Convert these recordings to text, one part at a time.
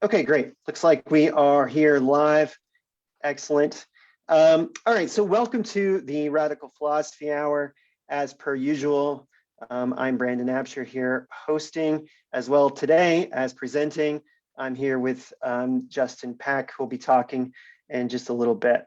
Okay, great. Looks like we are here live. Excellent. All right, so welcome to the Radical Philosophy Hour. As per usual, I'm Brandon Absher here hosting as well today as presenting. I'm here with Justin Pack, who'll be talking in just a little bit.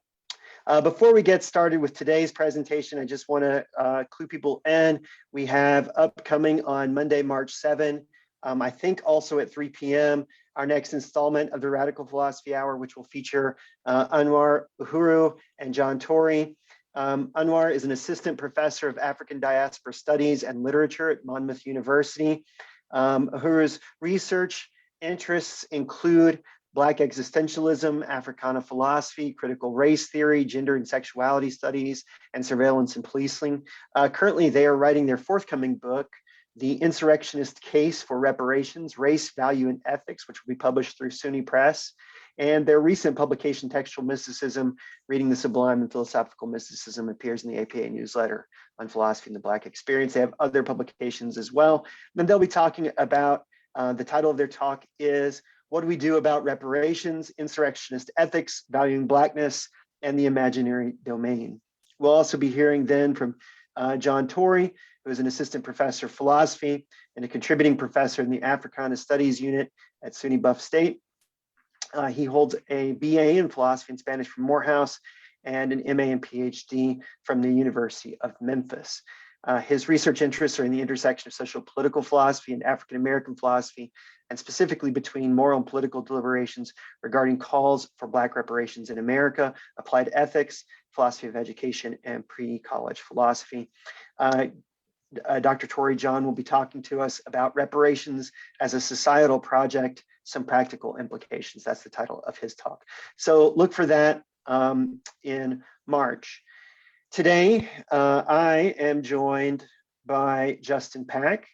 Before we get started with today's presentation, I just want to clue people in. We have upcoming on Monday, March 7, I think also at 3 p.m., our next installment of the Radical Philosophy Hour, which will feature Anwar Uhuru and John Tory. Anwar is an assistant professor of African diaspora studies and literature at Monmouth University. Uhuru's research interests include Black existentialism, Africana philosophy, critical race theory, gender and sexuality studies, and surveillance and policing. Currently, they are writing their forthcoming book, The Insurrectionist Case for Reparations, Race, Value, and Ethics, which will be published through SUNY Press. And their recent publication, Textual Mysticism, Reading the Sublime and Philosophical Mysticism, appears in the APA newsletter on philosophy and the Black experience. They have other publications as well. And they'll be talking about, the title of their talk is, What Do We Do About Reparations, Insurrectionist Ethics, Valuing Blackness, and the Imaginary Domain. We'll also be hearing then from John Tory, who is an assistant professor of philosophy and a contributing professor in the Africana Studies unit at SUNY Buff State. He holds a BA in philosophy and Spanish from Morehouse and an MA and PhD from the University of Memphis. His research interests are in the intersection of social political philosophy and African American philosophy, and specifically between moral and political deliberations regarding calls for Black reparations in America, applied ethics, philosophy of education, and pre-college philosophy. Dr. Tory John will be talking to us about reparations as a societal project, some practical implications. That's the title of his talk. So look for that in March. Today, I am joined by Justin Pack.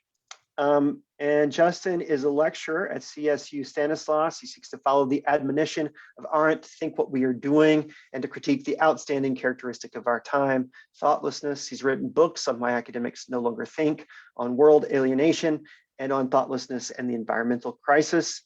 And Justin is a lecturer at CSU Stanislaus. He seeks to follow the admonition of Arendt to think what we are doing and to critique the outstanding characteristic of our time, thoughtlessness. He's written books on Why Academics No Longer Think, on world alienation, and on thoughtlessness and the environmental crisis.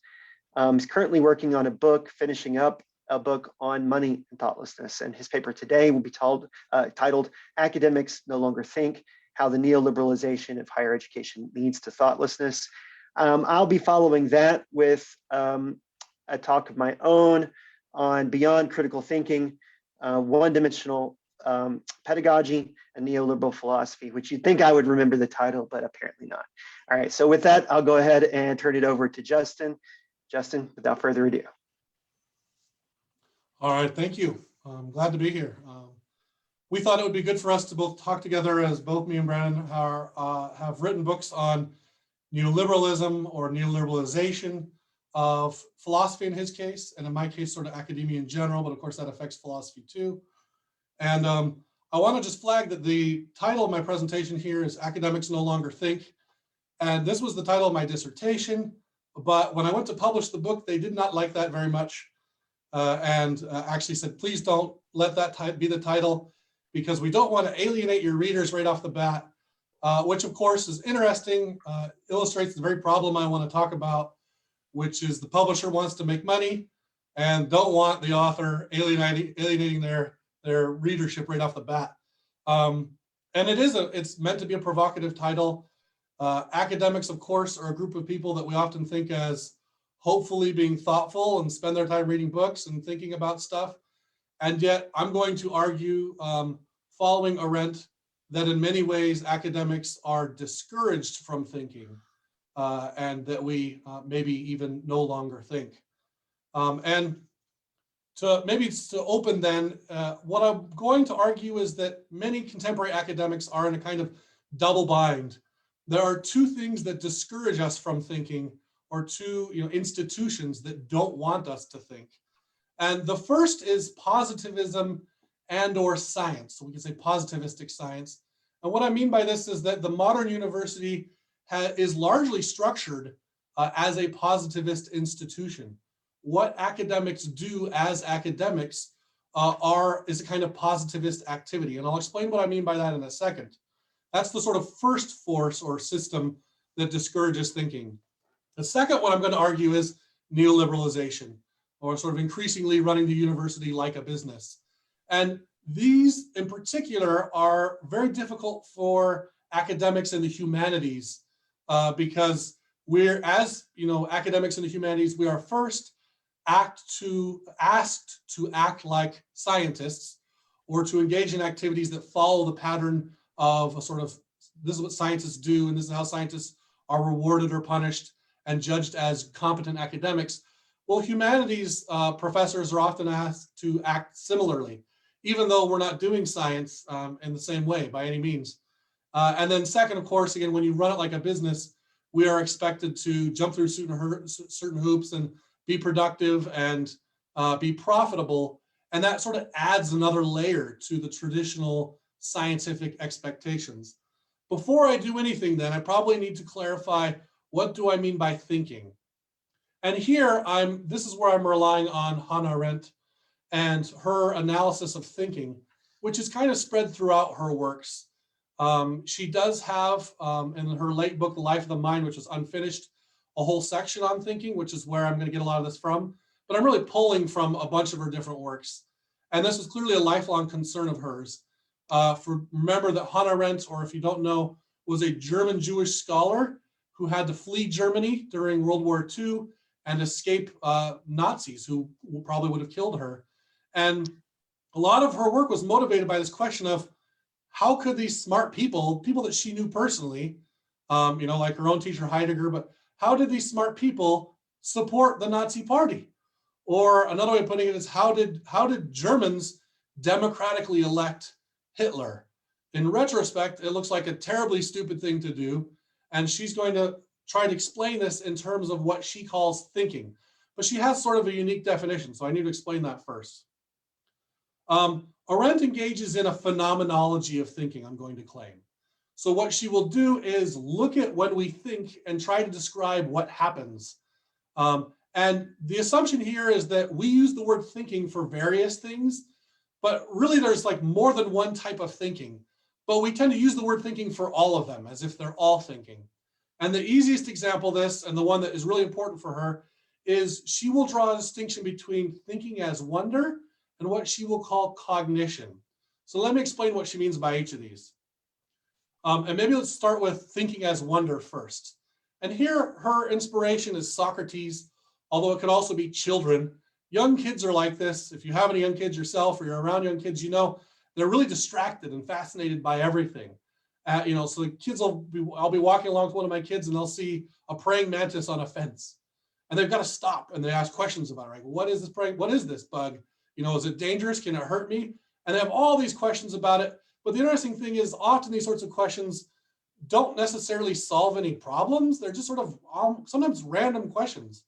He's currently working on a book, finishing up a book on money and thoughtlessness. And his paper today will be titled Academics No Longer Think, How the Neoliberalization of Higher Education Leads to Thoughtlessness. I'll be following that with a talk of my own on Beyond Critical Thinking, One-Dimensional Pedagogy, and Neoliberal Philosophy, which you'd think I would remember the title, but apparently not. All right, so with that, I'll go ahead and turn it over to Justin. Justin, without further ado. All right, thank you. I'm glad to be here. We thought it would be good for us to both talk together, as both me and Brandon have written books on neoliberalism or neoliberalization of philosophy in his case, and in my case, sort of academia in general, but of course that affects philosophy too. And I want to just flag that the title of my presentation here is Academics No Longer Think. And this was the title of my dissertation, but when I went to publish the book, they did not like that very much. And actually said, please don't let that be the title, because we don't want to alienate your readers right off the bat, which of course is interesting, illustrates the very problem I want to talk about, which is the publisher wants to make money and don't want the author alienating their readership right off the bat. And it's meant to be a provocative title. Academics, of course, are a group of people that we often think as hopefully being thoughtful and spend their time reading books and thinking about stuff. And yet I'm going to argue, following Arendt, that in many ways academics are discouraged from thinking and that we maybe even no longer think. And to open then, what I'm going to argue is that many contemporary academics are in a kind of double bind. There are two things that discourage us from thinking, or two institutions that don't want us to think. And the first is positivism and or science. So we can say positivistic science. And what I mean by this is that the modern university is largely structured as a positivist institution. What academics do as academics is a kind of positivist activity. And I'll explain what I mean by that in a second. That's the sort of first force or system that discourages thinking. The second one I'm going to argue is neoliberalization, or sort of increasingly running the university like a business. And these in particular are very difficult for academics in the humanities because we're, as academics in the humanities, we are first asked to act like scientists, or to engage in activities that follow the pattern of a sort of, this is what scientists do, and this is how scientists are rewarded or punished and judged as competent academics. Well, humanities professors are often asked to act similarly, even though we're not doing science in the same way by any means. And then second, of course, again, when you run it like a business, we are expected to jump through certain hoops and be productive and be profitable. And that sort of adds another layer to the traditional scientific expectations. Before I do anything then, I probably need to clarify, what do I mean by thinking? And here, this is where I'm relying on Hannah Arendt and her analysis of thinking, which is kind of spread throughout her works. She does have, in her late book, The Life of the Mind, which was unfinished, a whole section on thinking, which is where I'm going to get a lot of this from. But I'm really pulling from a bunch of her different works. And this was clearly a lifelong concern of hers. Remember that Hannah Arendt, or if you don't know, was a German Jewish scholar who had to flee Germany during World War II and escape Nazis who probably would have killed her. And a lot of her work was motivated by this question of, how could these smart people that she knew personally, like her own teacher Heidegger, but how did these smart people support the Nazi Party? Or another way of putting it is, how did Germans democratically elect Hitler? In retrospect, it looks like a terribly stupid thing to do. And she's going to try to explain this in terms of what she calls thinking. But she has sort of a unique definition, so I need to explain that first. Arendt engages in a phenomenology of thinking, I'm going to claim. So what she will do is look at when we think and try to describe what happens. And the assumption here is that we use the word thinking for various things, but really there's like more than one type of thinking. But we tend to use the word thinking for all of them, as if they're all thinking. And the easiest example of this, and the one that is really important for her, is she will draw a distinction between thinking as wonder and what she will call cognition. So let me explain what she means by each of these. And maybe let's start with thinking as wonder first. And here her inspiration is Socrates, although it could also be children. Young kids are like this. If you have any young kids yourself, or you're around young kids, they're really distracted and fascinated by everything. So the kids I'll be walking along with one of my kids and they'll see a praying mantis on a fence. And they've got to stop and they ask questions about it. Right? What is this bug? Is it dangerous? Can it hurt me? And they have all these questions about it. But the interesting thing is, often these sorts of questions don't necessarily solve any problems. They're just sort of sometimes random questions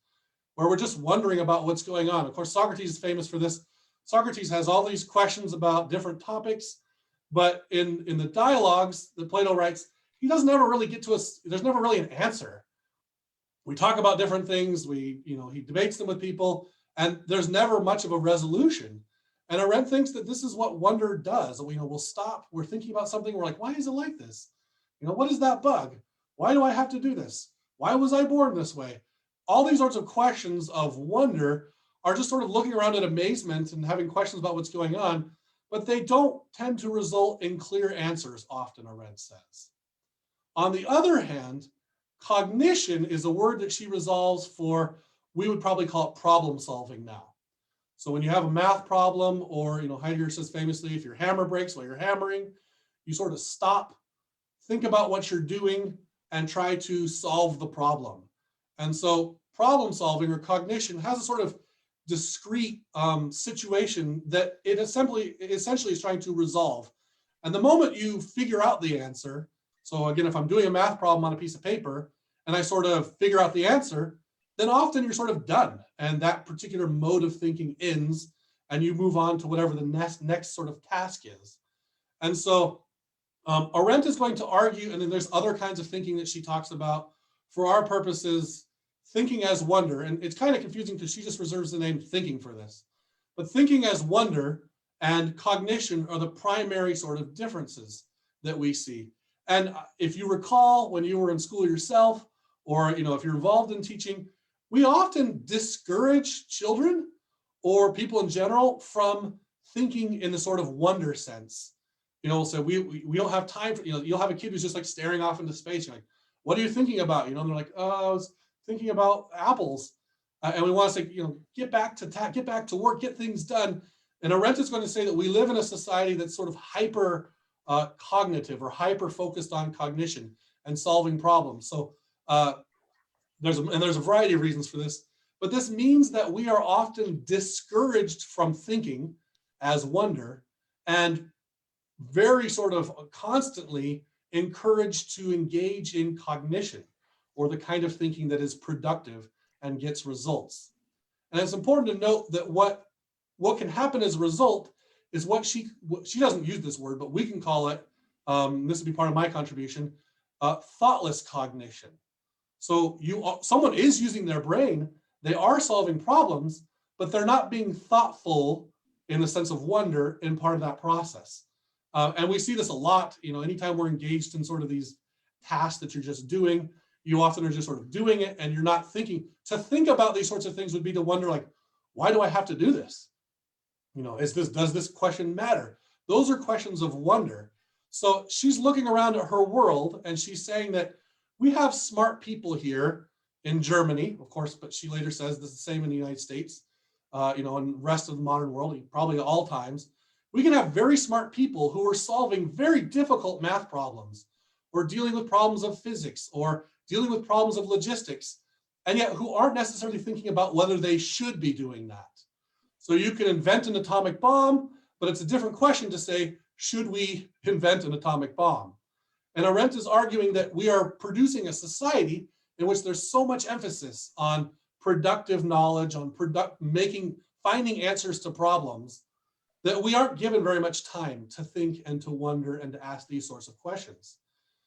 where we're just wondering about what's going on. Of course, Socrates is famous for this. Socrates has all these questions about different topics, but in the dialogues that Plato writes, he doesn't ever really get to us. There's never really an answer. We talk about different things. He debates them with people, and there's never much of a resolution. And Arendt thinks that this is what wonder does. We'll stop. We're thinking about something. We're like, why is it like this? What is that bug? Why do I have to do this? Why was I born this way? All these sorts of questions of wonder are just sort of looking around in amazement and having questions about what's going on, but they don't tend to result in clear answers often, Arendt says. On the other hand, cognition is a word that she resolves for, we would probably call it problem solving now. So when you have a math problem, or Heidegger says famously, if your hammer breaks while you're hammering, you sort of stop, think about what you're doing, and try to solve the problem. And so problem solving or cognition has a sort of discrete situation that it essentially is trying to resolve. And the moment you figure out the answer, so again, if I'm doing a math problem on a piece of paper and I sort of figure out the answer, then often you're sort of done. And that particular mode of thinking ends and you move on to whatever the next sort of task is. And so Arendt is going to argue, and then there's other kinds of thinking that she talks about. For our purposes, thinking as wonder, and it's kind of confusing because she just reserves the name thinking for this. But thinking as wonder and cognition are the primary sort of differences that we see. And if you recall when you were in school yourself, or if you're involved in teaching, we often discourage children or people in general from thinking in the sort of wonder sense. So we don't have time for, you'll have a kid who's just like staring off into space. You're like, what are you thinking about? And they're like, oh, I was thinking about apples. And we want to say, get back to work, get things done. And Arendt is going to say that we live in a society that's sort of hyper cognitive or hyper focused on cognition and solving problems. So there's a variety of reasons for this, but this means that we are often discouraged from thinking as wonder and very sort of constantly encouraged to engage in cognition or the kind of thinking that is productive and gets results. And it's important to note that what can happen as a result is what she doesn't use this word, but we can call it, this would be part of my contribution, thoughtless cognition. So someone is using their brain, they are solving problems, but they're not being thoughtful in the sense of wonder in part of that process. And we see this a lot, anytime we're engaged in sort of these tasks that you're just doing, you often are just sort of doing it and you're not thinking. To think about these sorts of things would be to wonder, like, why do I have to do this? Does this question matter? Those are questions of wonder. So she's looking around at her world and she's saying that we have smart people here in Germany, of course, but she later says this is the same in the United States, and the rest of the modern world, probably at all times. We can have very smart people who are solving very difficult math problems or dealing with problems of physics or dealing with problems of logistics, and yet who aren't necessarily thinking about whether they should be doing that. So you can invent an atomic bomb, but it's a different question to say, should we invent an atomic bomb? And Arendt is arguing that we are producing a society in which there's so much emphasis on productive knowledge, on finding answers to problems, that we aren't given very much time to think and to wonder and to ask these sorts of questions.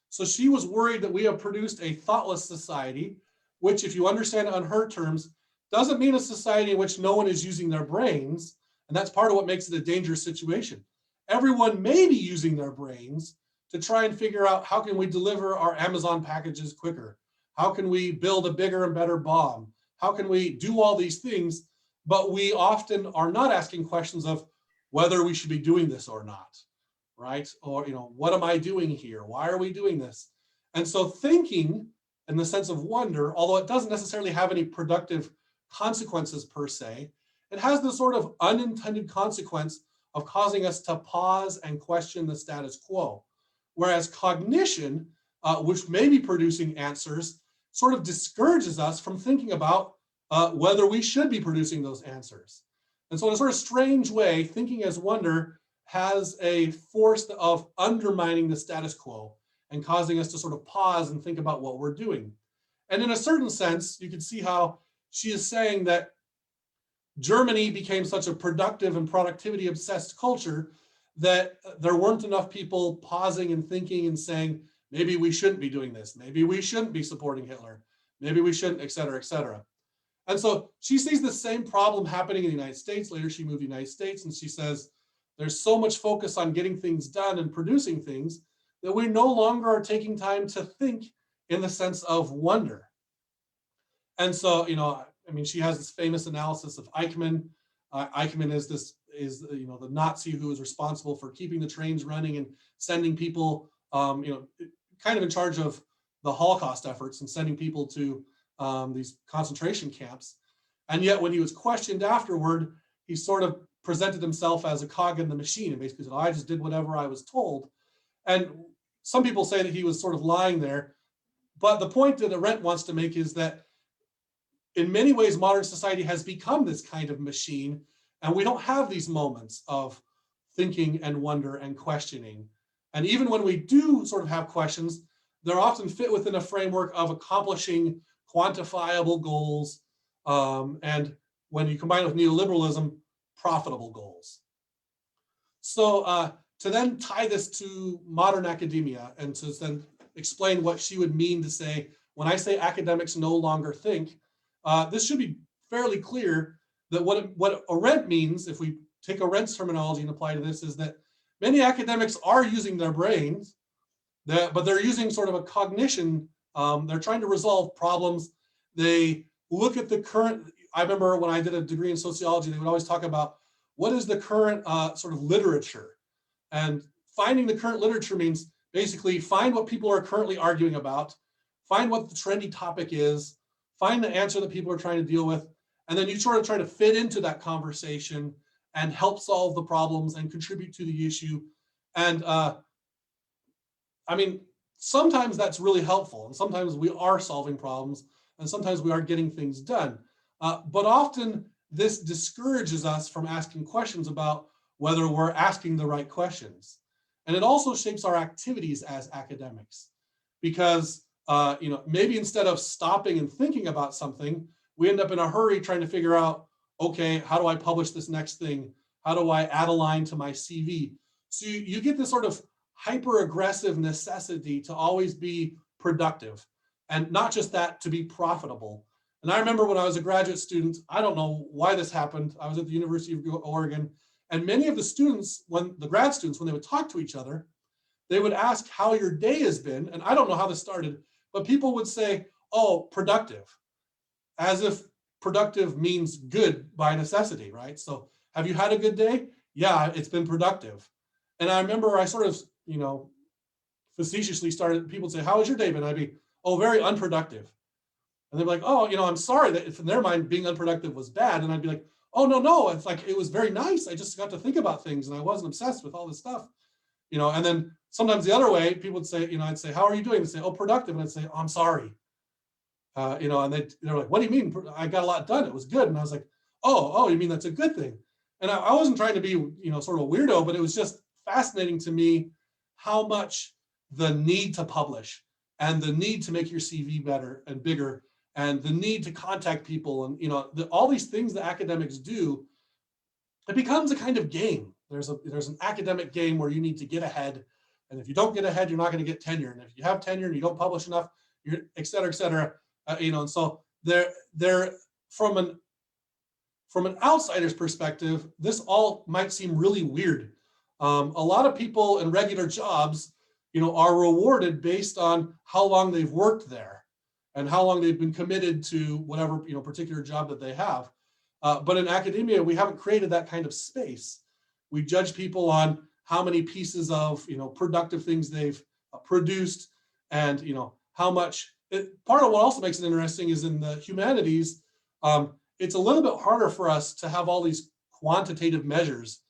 So she was worried that we have produced a thoughtless society, which, if you understand it on her terms, doesn't mean a society in which no one is using their brains. And that's part of what makes it a dangerous situation. Everyone may be using their brains to try and figure out, how can we deliver our Amazon packages quicker? How can we build a bigger and better bomb? How can we do all these things? But we often are not asking questions of whether we should be doing this or not, right? Or, what am I doing here? Why are we doing this? And so thinking in the sense of wonder, although it doesn't necessarily have any productive consequences per se, it has the sort of unintended consequence of causing us to pause and question the status quo. Whereas cognition, which may be producing answers, sort of discourages us from thinking about whether we should be producing those answers. And so in a sort of strange way, thinking as wonder has a force of undermining the status quo and causing us to sort of pause and think about what we're doing. And in a certain sense, you can see how she is saying that Germany became such a productive and productivity obsessed culture that there weren't enough people pausing and thinking and saying, maybe we shouldn't be doing this. Maybe we shouldn't be supporting Hitler. Maybe we shouldn't, et cetera, et cetera. And so she sees the same problem happening in the United States. Later, she moved to the United States and she says, there's so much focus on getting things done and producing things that we no longer are taking time to think in the sense of wonder. And so, she has this famous analysis of Eichmann. Eichmann is the Nazi who is responsible for keeping the trains running and sending people, kind of in charge of the Holocaust efforts and sending people to these concentration camps. And yet when he was questioned afterward, he sort of presented himself as a cog in the machine and basically said, I just did whatever I was told. And some people say that he was sort of lying there. But the point that Arendt wants to make is that in many ways, modern society has become this kind of machine, and we don't have these moments of thinking and wonder and questioning. And even when we do sort of have questions, they're often fit within a framework of accomplishing quantifiable goals, and when you combine it with neoliberalism, profitable goals. So to then tie this to modern academia and to then explain what she would mean to say, when I say academics no longer think, this should be fairly clear that what Arendt means, if we take Arendt's terminology and apply to this, is that many academics are using their brains, but they're using sort of a cognition. They're trying to resolve problems. They look at the current, I remember when I did a degree in sociology, they would always talk about what is the current sort of literature. And finding the current literature means basically find what people are currently arguing about, find what the trendy topic is, find the answer that people are trying to deal with, and then you sort of try to fit into that conversation and help solve the problems and contribute to the issue. And I mean, sometimes that's really helpful, and sometimes we are solving problems, and sometimes we are getting things done. But often this discourages us from asking questions about whether we're asking the right questions. And it also shapes our activities as academics, because maybe instead of stopping and thinking about something, we end up in a hurry trying to figure out, okay, how do I publish this next thing? How do I add a line to my CV? So you get this sort of hyper-aggressive necessity to always be productive, and not just that, to be profitable. And I remember when I was a graduate student, I don't know why this happened. I was at the University of Oregon, and many of the students, when the grad students, when they would talk to each other, they would ask how your day has been. And I don't know how this started, but people would say, oh, productive, as if productive means good by necessity, right? So have you had a good day? Yeah, it's been productive. And I remember I sort of, facetiously started, people would say, how was your day been? I'd be, oh, very unproductive. And they'd be like, oh, I'm sorry that if in their mind being unproductive was bad. And I'd be like, oh, no, it's like, it was very nice. I just got to think about things and I wasn't obsessed with all this stuff, and then sometimes the other way, people would say, I'd say, how are you doing? They'd say, oh, productive. And I'd say, oh, I'm sorry. And they're like, what do you mean? I got a lot done. It was good. And I was like, oh, you mean that's a good thing? And I wasn't trying to be, sort of a weirdo, but it was just fascinating to me how much the need to publish and the need to make your CV better and bigger and the need to contact people and, all these things that academics do, it becomes a kind of game. There's an academic game where you need to get ahead. And if you don't get ahead, you're not going to get tenure. And if you have tenure and you don't publish enough, you're et cetera, and so they're from an outsider's perspective, this all might seem really weird. A lot of people in regular jobs, are rewarded based on how long they've worked there and how long they've been committed to whatever, particular job that they have. But in academia, we haven't created that kind of space. We judge people on how many pieces of, productive things they've produced and, how much. Part of what also makes it interesting is in the humanities, it's a little bit harder for us to have all these quantitative measures.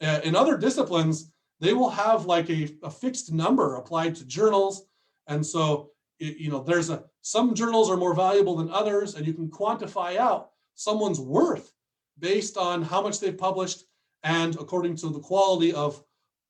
In other disciplines, they will have like a fixed number applied to journals. And so, there's some journals are more valuable than others, and you can quantify out someone's worth based on how much they've published and according to the quality of,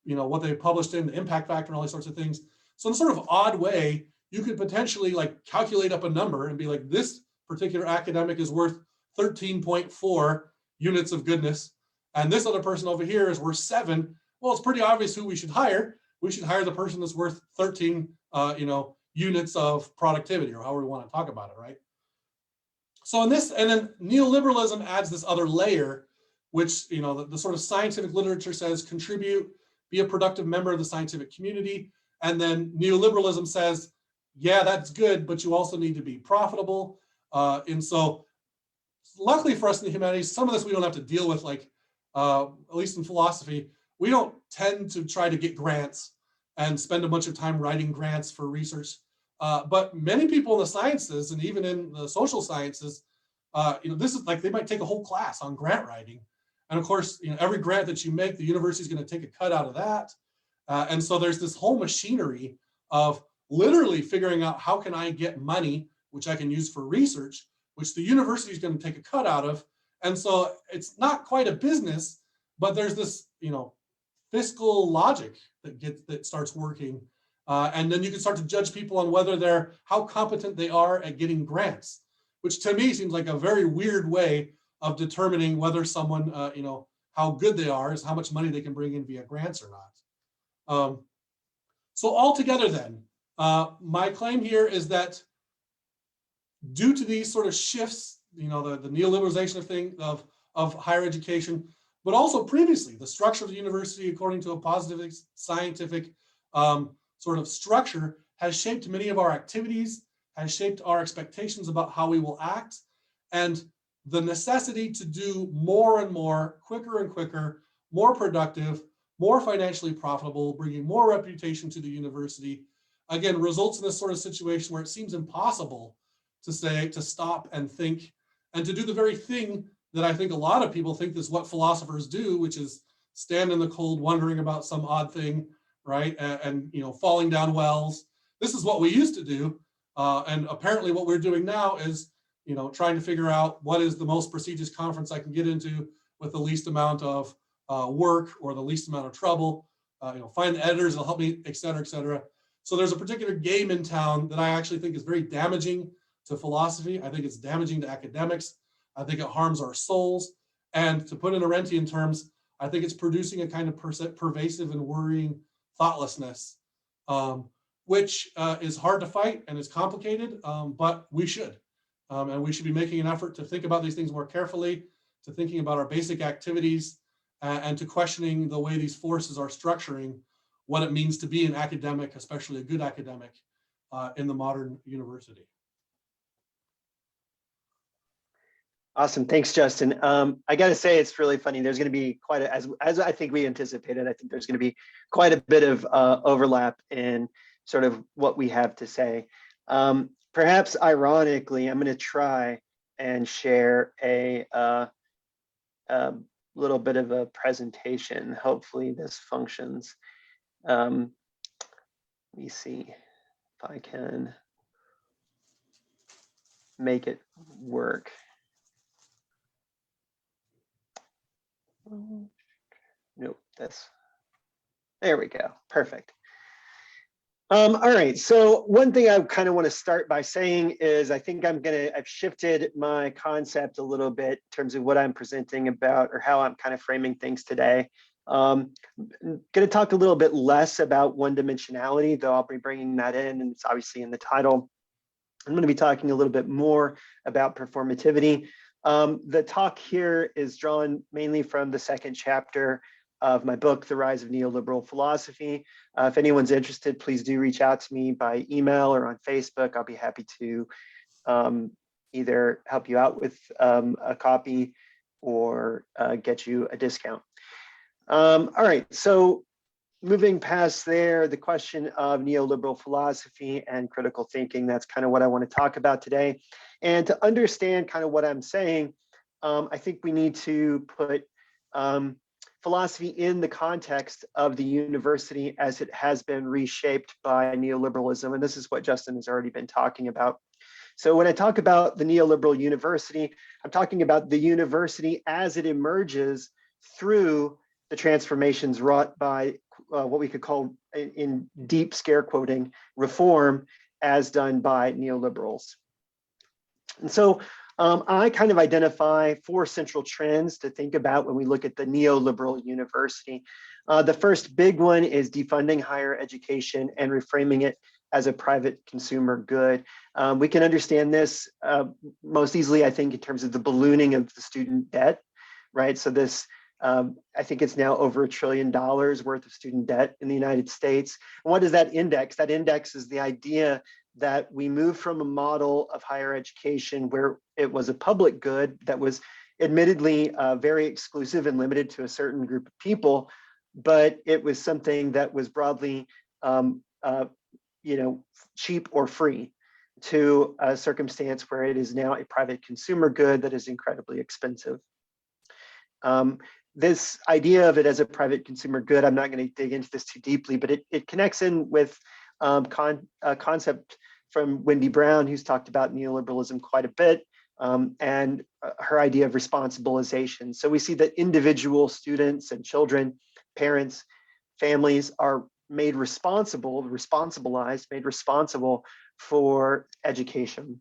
what they've published in, the impact factor and all these sorts of things. So in a sort of odd way, you could potentially like calculate up a number and be like, this particular academic is worth 13.4 units of goodness. And this other person over here is worth 7. Well, it's pretty obvious who we should hire. We should hire the person that's worth 13, units of productivity, or however we want to talk about it, right? So in this, and then neoliberalism adds this other layer, which, the sort of scientific literature says contribute, be a productive member of the scientific community. And then neoliberalism says, yeah, that's good, but you also need to be profitable. And so luckily for us in the humanities, some of this we don't have to deal with, like, at least in philosophy, we don't tend to try to get grants and spend a bunch of time writing grants for research. But many people in the sciences and even in the social sciences, this is like, they might take a whole class on grant writing. And of course, every grant that you make, the university is going to take a cut out of that. And so there's this whole machinery of literally figuring out how can I get money, which I can use for research, which the university is going to take a cut out of. And so it's not quite a business, but there's this, fiscal logic that starts working. And then you can start to judge people on how competent they are at getting grants, which to me seems like a very weird way of determining whether someone, how good they are is how much money they can bring in via grants or not. So altogether then, my claim here is that due to these sort of shifts, the neoliberalization of higher education, but also previously the structure of the university according to a positive scientific sort of structure has shaped many of our activities, has shaped our expectations about how we will act. And the necessity to do more and more, quicker and quicker, more productive, more financially profitable, bringing more reputation to the university, again, results in this sort of situation where it seems impossible to stop and think and to do the very thing that I think a lot of people think is what philosophers do, which is stand in the cold wondering about some odd thing, right? And falling down wells. This is what we used to do. And apparently what we're doing now is trying to figure out what is the most prestigious conference I can get into with the least amount of work or the least amount of trouble, find the editors that'll help me, et cetera, et cetera. So there's a particular game in town that I actually think is very damaging to philosophy. I think it's damaging to academics. I think it harms our souls. And to put in Arendtian terms, I think it's producing a kind of pervasive and worrying thoughtlessness, which is hard to fight and is complicated, but we should. And we should be making an effort to think about these things more carefully, to thinking about our basic activities, and to questioning the way these forces are structuring what it means to be an academic, especially a good academic, in the modern university. Awesome, thanks, Justin. I got to say, it's really funny. There's going to be quite a, as I think we anticipated, I think there's going to be quite a bit of overlap in sort of what we have to say. Perhaps ironically, I'm going to try and share a little bit of a presentation. Hopefully this functions. Let me see if I can make it work. Nope, there we go, perfect. All right, so one thing I kind of want to start by saying is I think I've shifted my concept a little bit in terms of what I'm presenting about or how I'm kind of framing things today. I'm going to talk a little bit less about one-dimensionality, though I'll be bringing that in, and it's obviously in the title. I'm going to be talking a little bit more about performativity. The talk here is drawn mainly from the second chapter of my book, The Rise of Neoliberal Philosophy. If anyone's interested, please do reach out to me by email or on Facebook. I'll be happy to either help you out with a copy or get you a discount. All right, so moving past there, the question of neoliberal philosophy and critical thinking, that's kind of what I want to talk about today. And to understand kind of what I'm saying, I think we need to put philosophy in the context of the university as it has been reshaped by neoliberalism. And this is what Justin has already been talking about. So when I talk about the neoliberal university, I'm talking about the university as it emerges through the transformations wrought by what we could call, in deep scare quoting, reform as done by neoliberals. And so I kind of identify 4 central trends to think about when we look at the neoliberal university. The first big one is defunding higher education and reframing it as a private consumer good. We can understand this most easily, I think, in terms of the ballooning of the student debt, right? So this, I think it's now over $1 trillion worth of student debt in the United States. And what does that index? That index is the idea that we move from a model of higher education where it was a public good that was admittedly very exclusive and limited to a certain group of people, but it was something that was broadly, cheap or free, to a circumstance where it is now a private consumer good that is incredibly expensive. This idea of it as a private consumer good, I'm not going to dig into this too deeply, but it connects in with a concept from Wendy Brown, who's talked about neoliberalism quite a bit, and her idea of responsibilization. So we see that individual students and children, parents, families are made responsibilized, made responsible for education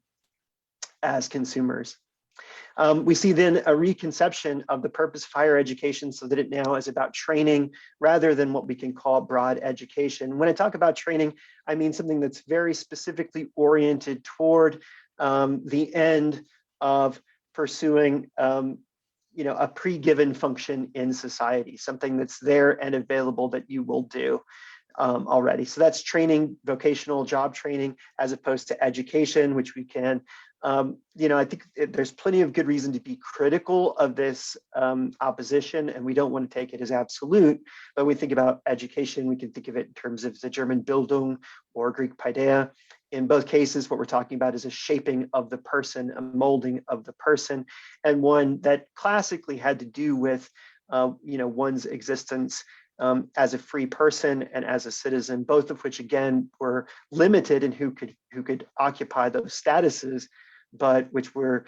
as consumers. We see then a reconception of the purpose of higher education so that it now is about training rather than what we can call broad education. When I talk about training, I mean something that's very specifically oriented toward the end of pursuing a pre-given function in society, something that's there and available that you will do. already. So that's training, vocational job training, as opposed to education, which we can, I think there's plenty of good reason to be critical of this opposition, and we don't want to take it as absolute. But when we think about education, we can think of it in terms of the German Bildung or Greek paideia. In both cases, what we're talking about is a shaping of the person, a molding of the person, and one that classically had to do with one's existence as a free person and as a citizen, both of which again were limited in who could occupy those statuses, but which were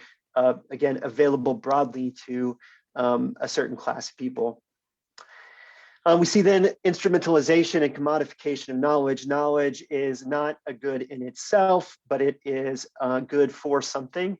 again available broadly to a certain class of people. We see then instrumentalization and commodification of knowledge. Knowledge is not a good in itself, but it is good for something,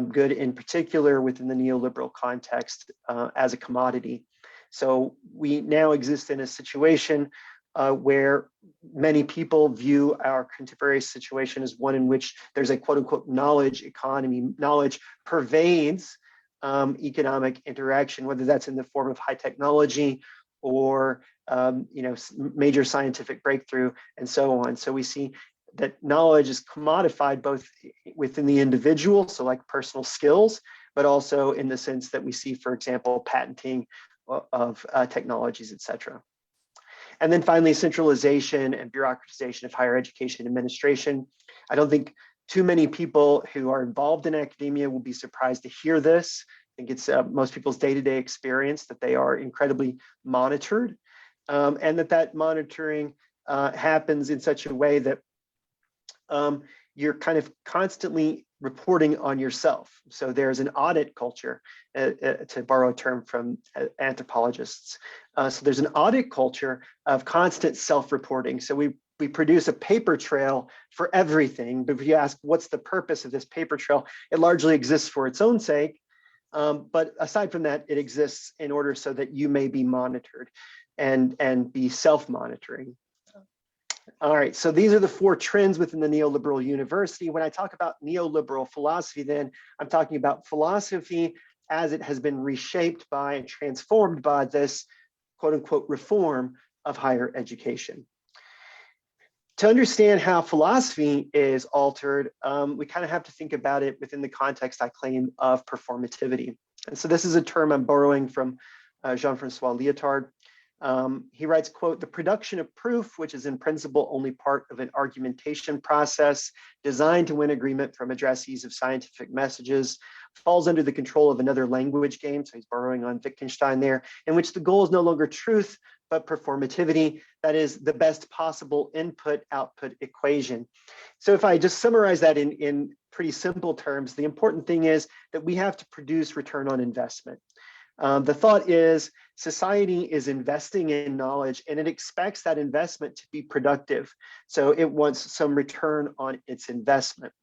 good in particular within the neoliberal context as a commodity. So we now exist in a situation where many people view our contemporary situation as one in which there's a quote unquote knowledge economy. Knowledge pervades economic interaction, whether that's in the form of high technology or major scientific breakthrough and so on. So we see that knowledge is commodified both within the individual, so like personal skills, but also in the sense that we see, for example, patenting of technologies, et cetera. And then finally, centralization and bureaucratization of higher education administration. I don't think too many people who are involved in academia will be surprised to hear this. I think it's most people's day-to-day experience that they are incredibly monitored, and that monitoring happens in such a way that you're kind of constantly reporting on yourself. So there's an audit culture, to borrow a term from anthropologists. So there's an audit culture of constant self-reporting. So we produce a paper trail for everything, but if you ask what's the purpose of this paper trail, it largely exists for its own sake. But aside from that, it exists in order so that you may be monitored and be self-monitoring. All right, so these are the four trends within the Neoliberal University. When I talk about neoliberal philosophy, then I'm talking about philosophy as it has been reshaped by and transformed by this quote unquote reform of higher education. To understand how philosophy is altered, we kind of have to think about it within the context, I claim, of performativity. And so this is a term I'm borrowing from Jean-Francois Lyotard. He writes, quote, "The production of proof, which is in principle only part of an argumentation process designed to win agreement from addressees of scientific messages, falls under the control of another language game," so he's borrowing on Wittgenstein there, "in which the goal is no longer truth, but performativity, that is the best possible input-output equation." So if I just summarize that in pretty simple terms, the important thing is that we have to produce return on investment. The thought is society is investing in knowledge and it expects that investment to be productive. So it wants some return on its investment.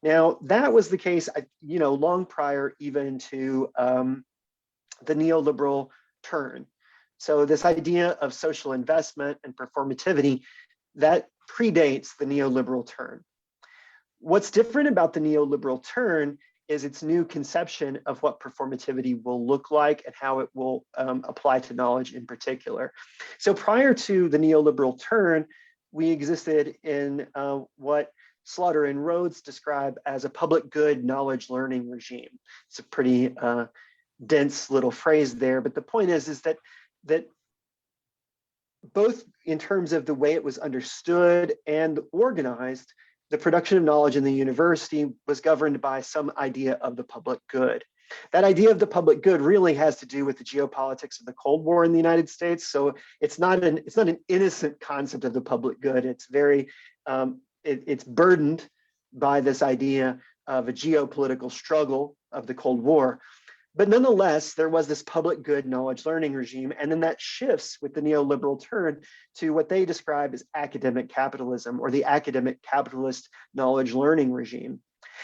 Now, that was the case, long prior even to the neoliberal turn. So this idea of social investment and performativity, that predates the neoliberal turn. What's different about the neoliberal turn is its new conception of what performativity will look like and how it will apply to knowledge in particular. So prior to the neoliberal turn, we existed in what Slaughter and Rhodes describe as a public good knowledge learning regime. It's a pretty dense little phrase there, but the point is that both in terms of the way it was understood and organized, the production of knowledge in the university was governed by some idea of the public good. That idea of the public good really has to do with the geopolitics of the Cold War in the United States. So it's not an innocent concept of the public good. It's very, it's burdened by this idea of a geopolitical struggle of the Cold War. But nonetheless, there was this public good knowledge learning regime, and then that shifts with the neoliberal turn to what they describe as academic capitalism, or the academic capitalist knowledge learning regime.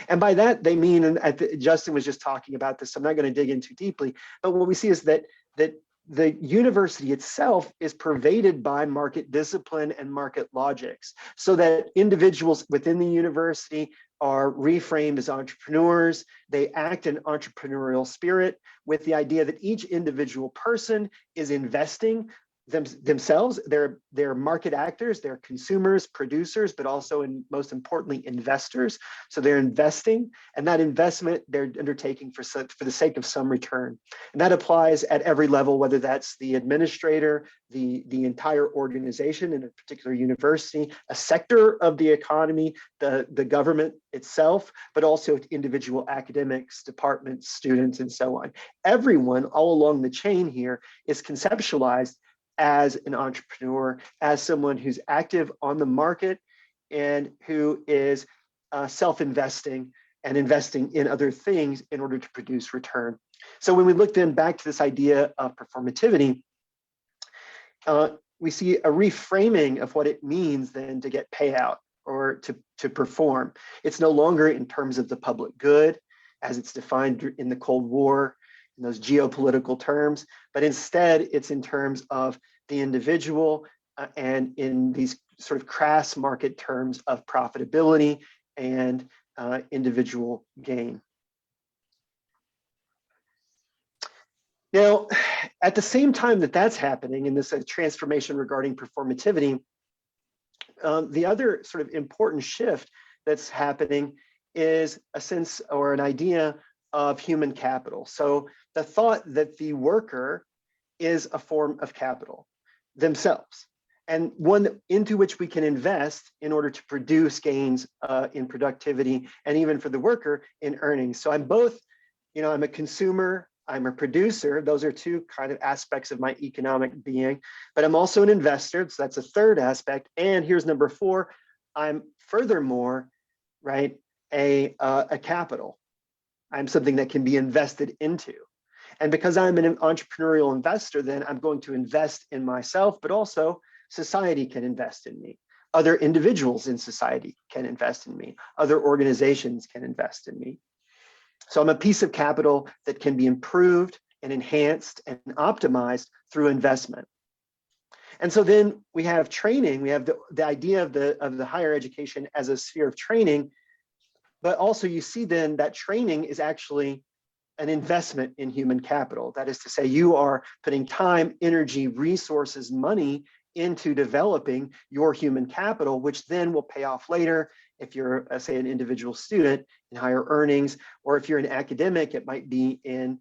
And by that, they mean, and Justin was just talking about this, so I'm not going to dig in too deeply, but what we see is that the university itself is pervaded by market discipline and market logics, so that individuals within the university are reframed as entrepreneurs. They act in entrepreneurial spirit with the idea that each individual person is investing themselves. They're market actors, they're consumers, producers, but also, and most importantly, investors. So they're investing, and that investment they're undertaking for the sake of some return. And that applies at every level, whether that's the administrator, the entire organization in a particular university, a sector of the economy, the government itself, but also individual academics, departments, students, and so on. Everyone all along the chain here is conceptualized as an entrepreneur, as someone who's active on the market and who is self-investing and investing in other things in order to produce return. So when we look then back to this idea of performativity, we see a reframing of what it means then to get payout or to perform. It's no longer in terms of the public good as it's defined in the Cold War, in those geopolitical terms, but instead it's in terms of the individual and in these sort of crass market terms of profitability and individual gain. Now, at the same time that that's happening in this transformation regarding performativity, the other sort of important shift that's happening is a sense or an idea of human capital. So the thought that the worker is a form of capital themselves, and one into which we can invest in order to produce gains in productivity, and even for the worker in earnings. So I'm both, I'm a consumer, I'm a producer. Those are two kind of aspects of my economic being, but I'm also an investor. So that's a third aspect. And here's number 4, I'm furthermore, right, a capital. I'm something that can be invested into. And because I'm an entrepreneurial investor, then I'm going to invest in myself, but also society can invest in me. Other individuals in society can invest in me. Other organizations can invest in me. So I'm a piece of capital that can be improved and enhanced and optimized through investment. And so then we have training. We have the idea of the higher education as a sphere of training, but also you see then that training is actually an investment in human capital. That is to say, you are putting time, energy, resources, money into developing your human capital, which then will pay off later if you're, say, an individual student in higher earnings, or if you're an academic, it might be in,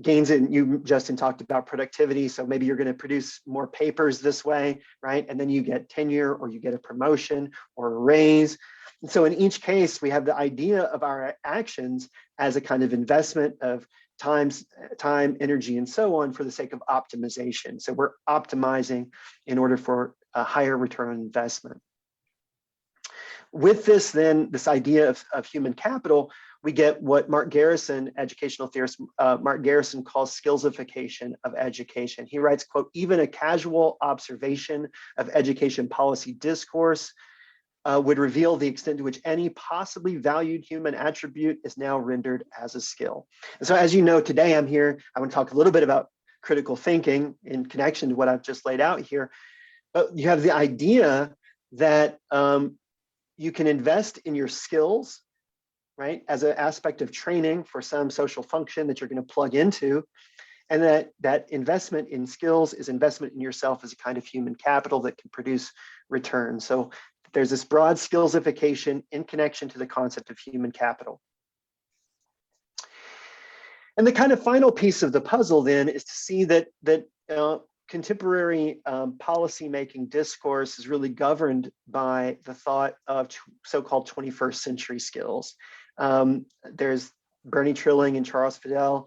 gains in, Justin talked about productivity. So maybe you're going to produce more papers this way, right? And then you get tenure, or you get a promotion or a raise. And so in each case, we have the idea of our actions as a kind of investment of time, energy, and so on for the sake of optimization. So we're optimizing in order for a higher return on investment. With this, then, this idea of human capital, we get what Mark Garrison, educational theorist Mark Garrison, calls skillsification of education. He writes, quote, "Even a casual observation of education policy discourse would reveal the extent to which any possibly valued human attribute is now rendered as a skill." And so, as you know, today I'm here, I want to talk a little bit about critical thinking in connection to what I've just laid out here. But you have the idea that you can invest in your skills, right, as an aspect of training for some social function that you're going to plug into. And that investment in skills is investment in yourself as a kind of human capital that can produce return. So there's this broad skillsification in connection to the concept of human capital. And the kind of final piece of the puzzle then is to see that contemporary policy-making discourse is really governed by the thought of so-called 21st century skills. There's Bernie Trilling and Charles Fidel.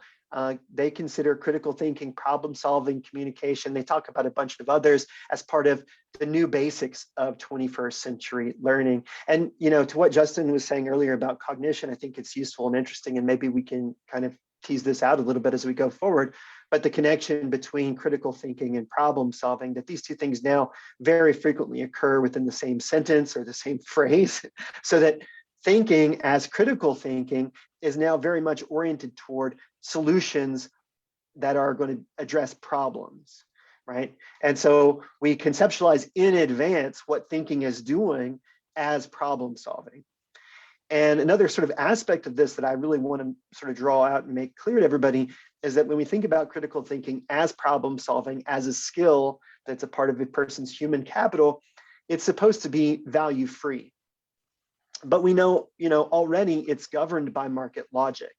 They consider critical thinking, problem solving, communication. They talk about a bunch of others as part of the new basics of 21st century learning. And, to what Justin was saying earlier about cognition, I think it's useful and interesting, and maybe we can kind of tease this out a little bit as we go forward. But the connection between critical thinking and problem solving, that these two things now very frequently occur within the same sentence or the same phrase, so that thinking as critical thinking is now very much oriented toward solutions that are going to address problems, right? And so we conceptualize in advance what thinking is doing as problem solving. And another sort of aspect of this that I really want to sort of draw out and make clear to everybody is that when we think about critical thinking as problem solving, as a skill that's a part of a person's human capital, it's supposed to be value free. But we know, already it's governed by market logic.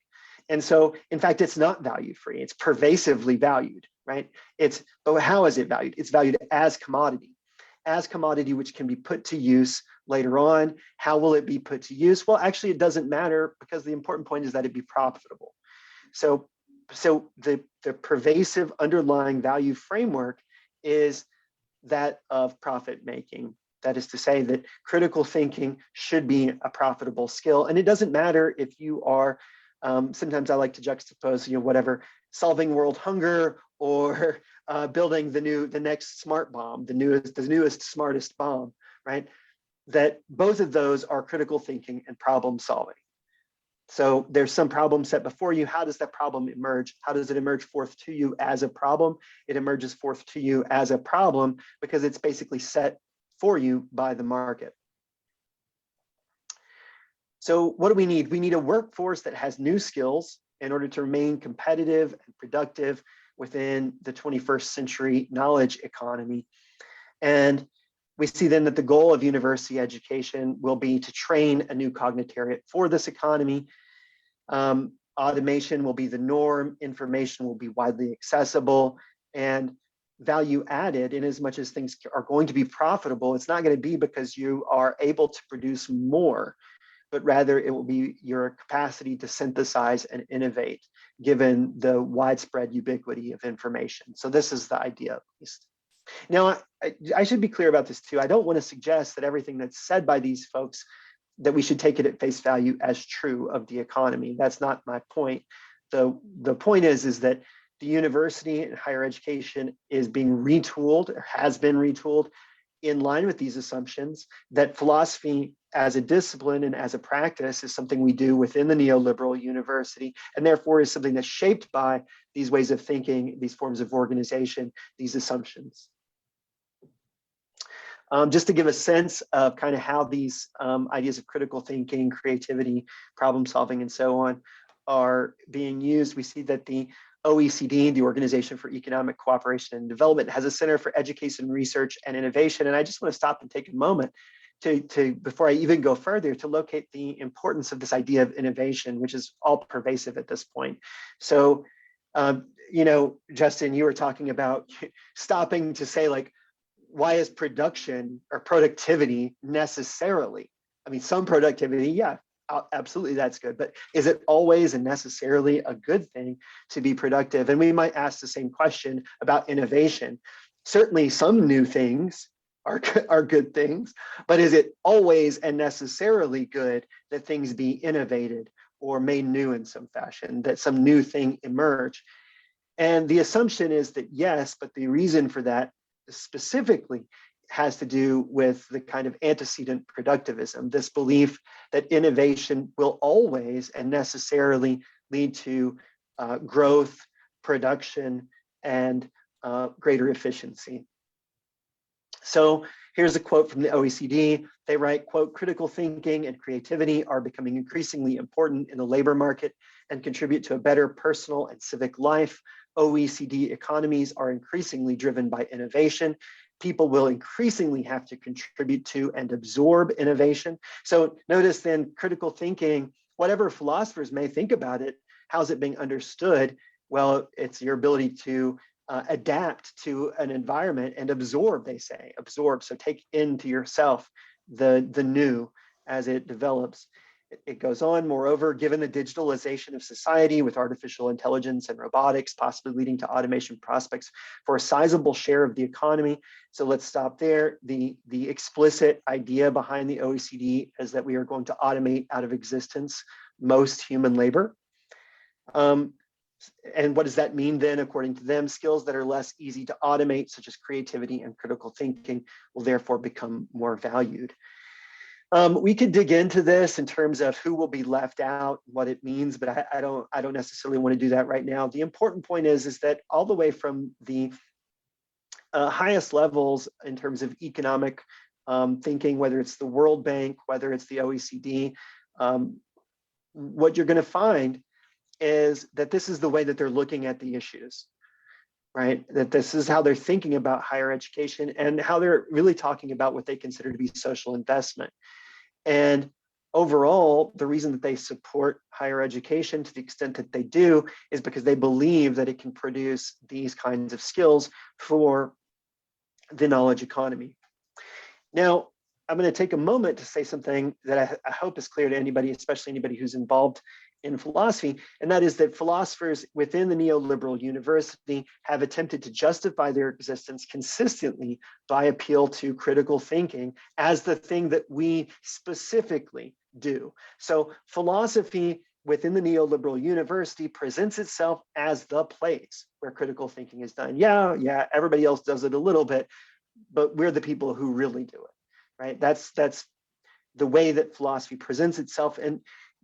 And so, in fact, it's not value free. It's pervasively valued, right? But how is it valued? It's valued as commodity which can be put to use later on. How will it be put to use? Well, actually, it doesn't matter, because the important point is that it be profitable. So the pervasive underlying value framework is that of profit making. That is to say that critical thinking should be a profitable skill. And it doesn't matter if you are, sometimes I like to juxtapose, whatever, solving world hunger or building the next smart bomb, the newest, smartest bomb, right? That both of those are critical thinking and problem solving. So there's some problem set before you. How does that problem emerge? How does it emerge forth to you as a problem? It emerges forth to you as a problem because it's basically set for you by the market. So what do we need? We need a workforce that has new skills in order to remain competitive and productive within the 21st century knowledge economy. And we see then that the goal of university education will be to train a new cognitariat for this economy. Automation will be the norm, information will be widely accessible, and value added, in as much as things are going to be profitable, it's not going to be because you are able to produce more, but rather it will be your capacity to synthesize and innovate given the widespread ubiquity of information. So this is the idea, at least. Now, I should be clear about this too. I don't want to suggest that everything that's said by these folks, that we should take it at face value as true of the economy. That's not my point. The point is that the university and higher education is being retooled, or has been retooled, in line with these assumptions, that philosophy as a discipline and as a practice is something we do within the neoliberal university, and therefore is something that's shaped by these ways of thinking, these forms of organization, these assumptions. Just to give a sense of kind of how these ideas of critical thinking, creativity, problem solving, and so on are being used, we see that the OECD, the Organization for Economic Cooperation and Development, has a Center for Education, Research, and Innovation. And I just want to stop and take a moment to before I even go further, to locate the importance of this idea of innovation, which is all pervasive at this point. So, Justin, you were talking about stopping to say, like, why is production or productivity necessarily? I mean, some productivity, yeah, absolutely, that's good. But is it always and necessarily a good thing to be productive? And we might ask the same question about innovation. Certainly some new things are good things, but is it always and necessarily good that things be innovated or made new in some fashion, that some new thing emerge? And the assumption is that yes, but the reason for that specifically has to do with the kind of antecedent productivism, this belief that innovation will always and necessarily lead to growth, production, and greater efficiency. So here's a quote from the OECD. They write, quote, "Critical thinking and creativity are becoming increasingly important in the labor market and contribute to a better personal and civic life. OECD economies are increasingly driven by innovation. People will increasingly have to contribute to and absorb innovation." So notice then, critical thinking, whatever philosophers may think about it, how's it being understood? Well, it's your ability to adapt to an environment and absorb, they say, absorb. So take into yourself the new as it develops. It goes on, moreover, given the digitalization of society with artificial intelligence and robotics, possibly leading to automation prospects for a sizable share of the economy. So let's stop there. The explicit idea behind the OECD is that we are going to automate out of existence most human labor. And what does that mean then? According to them, skills that are less easy to automate, such as creativity and critical thinking, will therefore become more valued. We could dig into this in terms of who will be left out, what it means, but I don't necessarily want to do that right now. The important point is that all the way from the highest levels in terms of economic thinking, whether it's the World Bank, whether it's the OECD, what you're going to find is that this is the way that they're looking at the issues, right? That this is how they're thinking about higher education and how they're really talking about what they consider to be social investment. And overall, the reason that they support higher education to the extent that they do is because they believe that it can produce these kinds of skills for the knowledge economy. Now, I'm going to take a moment to say something that I hope is clear to anybody, especially anybody who's involved in philosophy, and that is that philosophers within the Neoliberal University have attempted to justify their existence consistently by appeal to critical thinking as the thing that we specifically do. So philosophy within the Neoliberal University presents itself as the place where critical thinking is done. Yeah, everybody else does it a little bit, but we're the people who really do it, right? That's the way that philosophy presents itself. And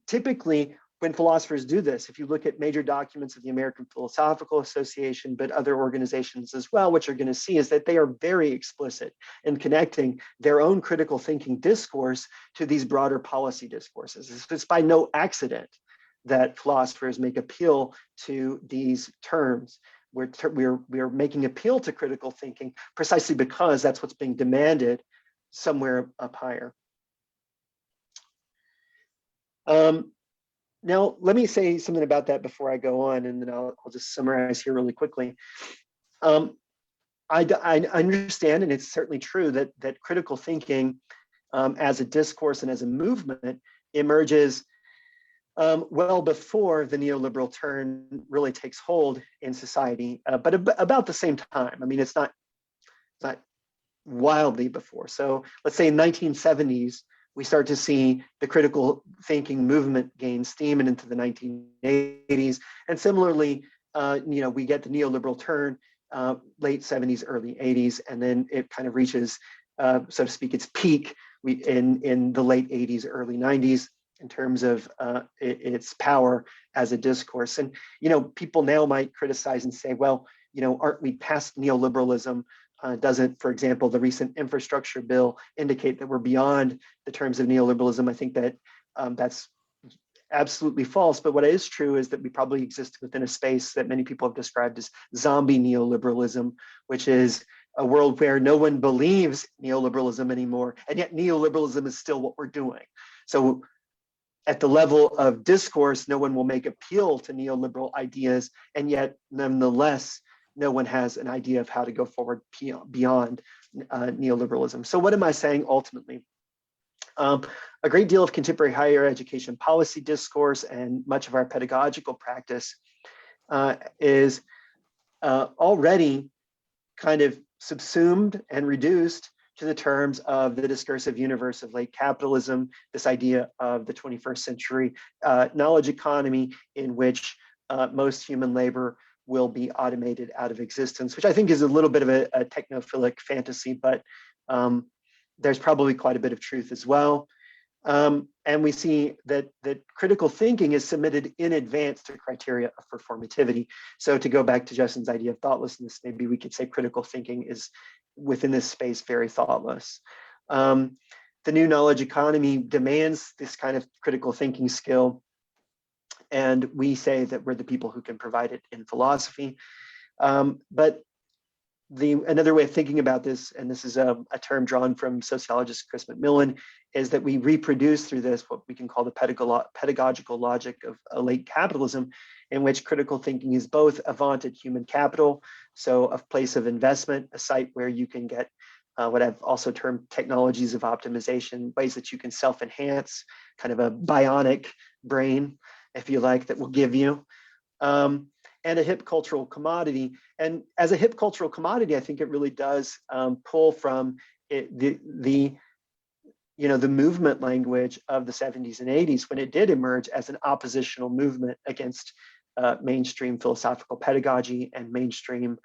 typically, when philosophers do this, if you look at major documents of the American Philosophical Association, but other organizations as well, what you're going to see is that they are very explicit in connecting their own critical thinking discourse to these broader policy discourses. It's by no accident that philosophers make appeal to these terms. We're making appeal to critical thinking precisely because that's what's being demanded somewhere up higher. Now, let me say something about that before I go on, and then I'll just summarize here really quickly. I understand, and it's certainly true, that critical thinking as a discourse and as a movement emerges well before the neoliberal turn really takes hold in society, but about the same time. I mean, it's not wildly before. So let's say in 1970s, we start to see the critical thinking movement gain steam and into the 1980s. And similarly, we get the neoliberal turn, late 70s, early 80s, and then it kind of reaches, so to speak, its peak in the late 80s, early 90s in terms of its power as a discourse. And, people now might criticize and say, well, aren't we past neoliberalism? Doesn't, for example, the recent infrastructure bill indicate that we're beyond the terms of neoliberalism? I think that that's absolutely false. But what is true is that we probably exist within a space that many people have described as zombie neoliberalism, which is a world where no one believes neoliberalism anymore, and yet neoliberalism is still what we're doing. So at the level of discourse, no one will make appeal to neoliberal ideas, and yet nonetheless, no one has an idea of how to go forward beyond neoliberalism. So what am I saying ultimately? A great deal of contemporary higher education policy discourse and much of our pedagogical practice is already kind of subsumed and reduced to the terms of the discursive universe of late capitalism, this idea of the 21st century knowledge economy in which most human labor will be automated out of existence, which I think is a little bit of a technophilic fantasy, but there's probably quite a bit of truth as well. And we see that critical thinking is submitted in advance to criteria of performativity. So to go back to Justin's idea of thoughtlessness, maybe we could say critical thinking is within this space very thoughtless. The new knowledge economy demands this kind of critical thinking skill, and we say that we're the people who can provide it in philosophy. But another way of thinking about this, and this is a term drawn from sociologist Chris McMillan, is that we reproduce through this what we can call the pedagogical logic of late capitalism, in which critical thinking is both a vaunted human capital, so a place of investment, a site where you can get what I've also termed technologies of optimization, ways that you can self-enhance, kind of a bionic brain, if you like, that will give you, and a hip cultural commodity. And as a hip cultural commodity, I think it really does pull from the movement language of the 70s and 80s when it did emerge as an oppositional movement against mainstream philosophical pedagogy and mainstream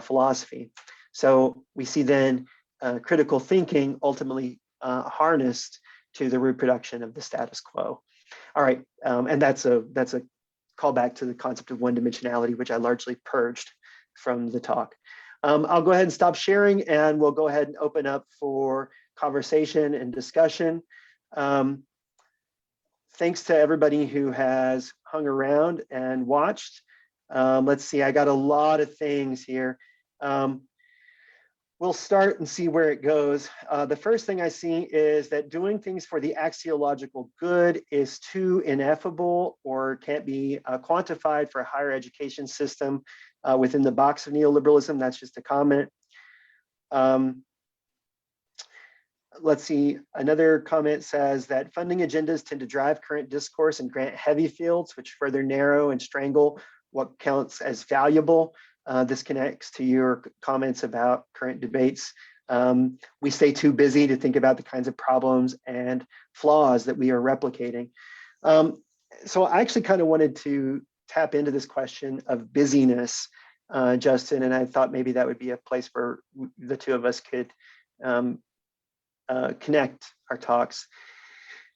philosophy. So we see then critical thinking ultimately harnessed to the reproduction of the status quo. All right, and that's a callback to the concept of one-dimensionality, which I largely purged from the talk. I'll go ahead and stop sharing, and we'll go ahead and open up for conversation and discussion. thanks to everybody who has hung around and watched. Let's see, I got a lot of things here. We'll start and see where it goes. The first thing I see is that doing things for the axiological good is too ineffable or can't be quantified for a higher education system within the box of neoliberalism. That's just a comment. Let's see, another comment says that funding agendas tend to drive current discourse and grant heavy fields, which further narrow and strangle what counts as valuable. This connects to your comments about current debates. We stay too busy to think about the kinds of problems and flaws that we are replicating. So I actually kind of wanted to tap into this question of busyness, Justin, and I thought maybe that would be a place where the two of us could connect our talks.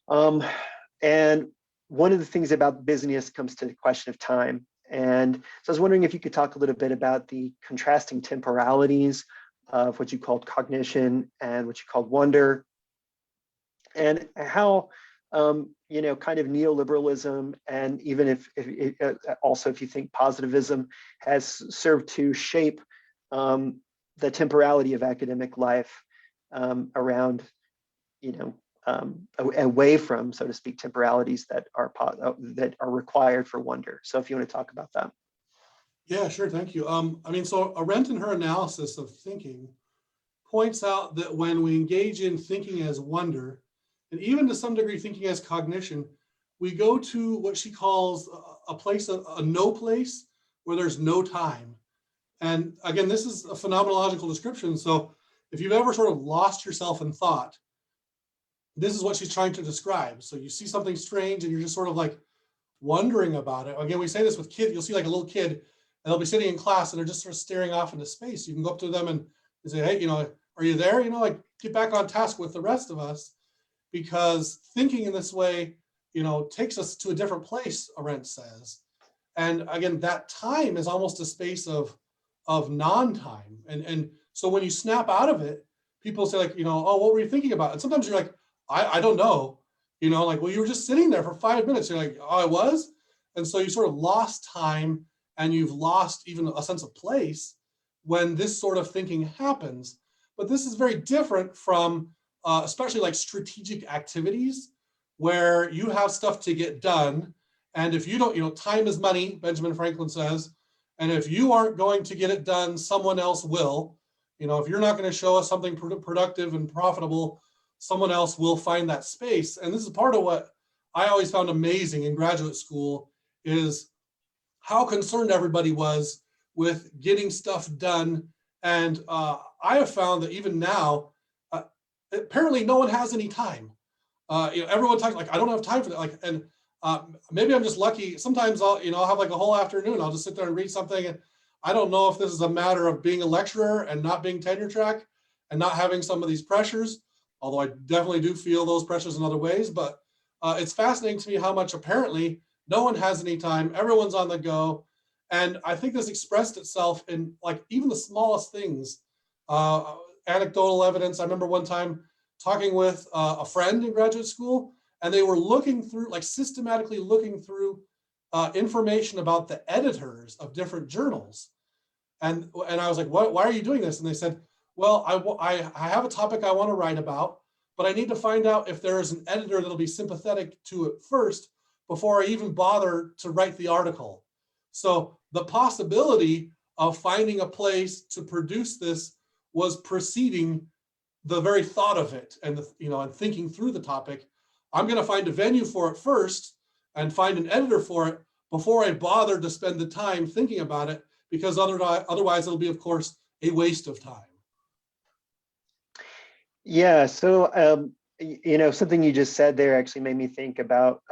And one of the things about busyness comes to the question of time. And so I was wondering if you could talk a little bit about the contrasting temporalities of what you called cognition and what you called wonder, and how you know, kind of neoliberalism, and even if also if you think positivism has served to shape the temporality of academic life around, you know, away from, so to speak, temporalities that are required for wonder. So if you want to talk about that. Yeah, sure. Thank you. I mean, so Arendt in her analysis of thinking points out that when we engage in thinking as wonder, and even to some degree thinking as cognition, we go to what she calls a place, a no place, where there's no time. And again, this is a phenomenological description. So if you've ever sort of lost yourself in thought, this is what she's trying to describe. So you see something strange and you're just sort of like wondering about it. Again, we say this with kids. You'll see like a little kid and they'll be sitting in class and they're just sort of staring off into space. You can go up to them and say, hey, you know, are you there? You know, like get back on task with the rest of us, because thinking in this way, you know, takes us to a different place, Arendt says. And again, that time is almost a space of non-time. And so when you snap out of it, people say like, you know, oh, what were you thinking about? And sometimes you're like, I don't know, you know, like, well, you were just sitting there for 5 minutes. You're like, oh, I was. And so you sort of lost time and you've lost even a sense of place when this sort of thinking happens. But this is very different from especially like strategic activities where you have stuff to get done. And if you don't, you know, time is money, Benjamin Franklin says. And if you aren't going to get it done, someone else will. You know, if you're not going to show us something productive and profitable, someone else will find that space. And this is part of what I always found amazing in graduate school, is how concerned everybody was with getting stuff done. And I have found that even now, apparently no one has any time. You know, everyone talks like, I don't have time for that. Like, and maybe I'm just lucky. Sometimes I'll have like a whole afternoon. I'll just sit there and read something. And I don't know if this is a matter of being a lecturer and not being tenure track and not having some of these pressures, although I definitely do feel those pressures in other ways. But it's fascinating to me how much apparently no one has any time. Everyone's on the go. And I think this expressed itself in like even the smallest things. Anecdotal evidence. I remember one time talking with a friend in graduate school, and they were looking through, like systematically looking through information about the editors of different journals. And I was like, why are you doing this? And they said, well, I have a topic I want to write about, but I need to find out if there is an editor that'll be sympathetic to it first before I even bother to write the article. So the possibility of finding a place to produce this was preceding the very thought of it, and and thinking through the topic. I'm going to find a venue for it first and find an editor for it before I bother to spend the time thinking about it, because otherwise it'll be, of course, a waste of time. Yeah, so something you just said there actually made me think about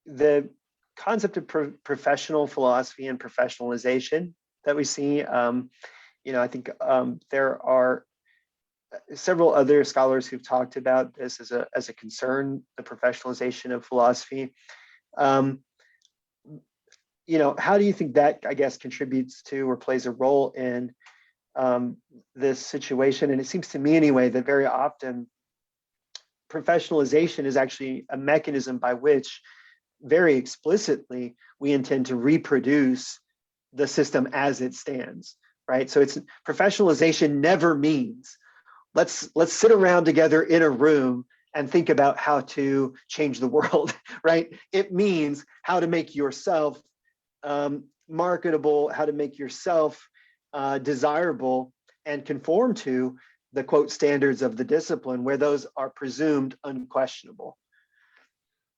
the concept of professional philosophy and professionalization that we see. I think there are several other scholars who've talked about this as a concern, the professionalization of philosophy. How do you think that, I guess, contributes to or plays a role in this situation? And it seems to me anyway that very often professionalization is actually a mechanism by which very explicitly we intend to reproduce the system as it stands, right? So it's professionalization never means let's sit around together in a room and think about how to change the world, right? It means how to make yourself marketable, how to make yourself desirable and conform to the quote standards of the discipline where those are presumed unquestionable.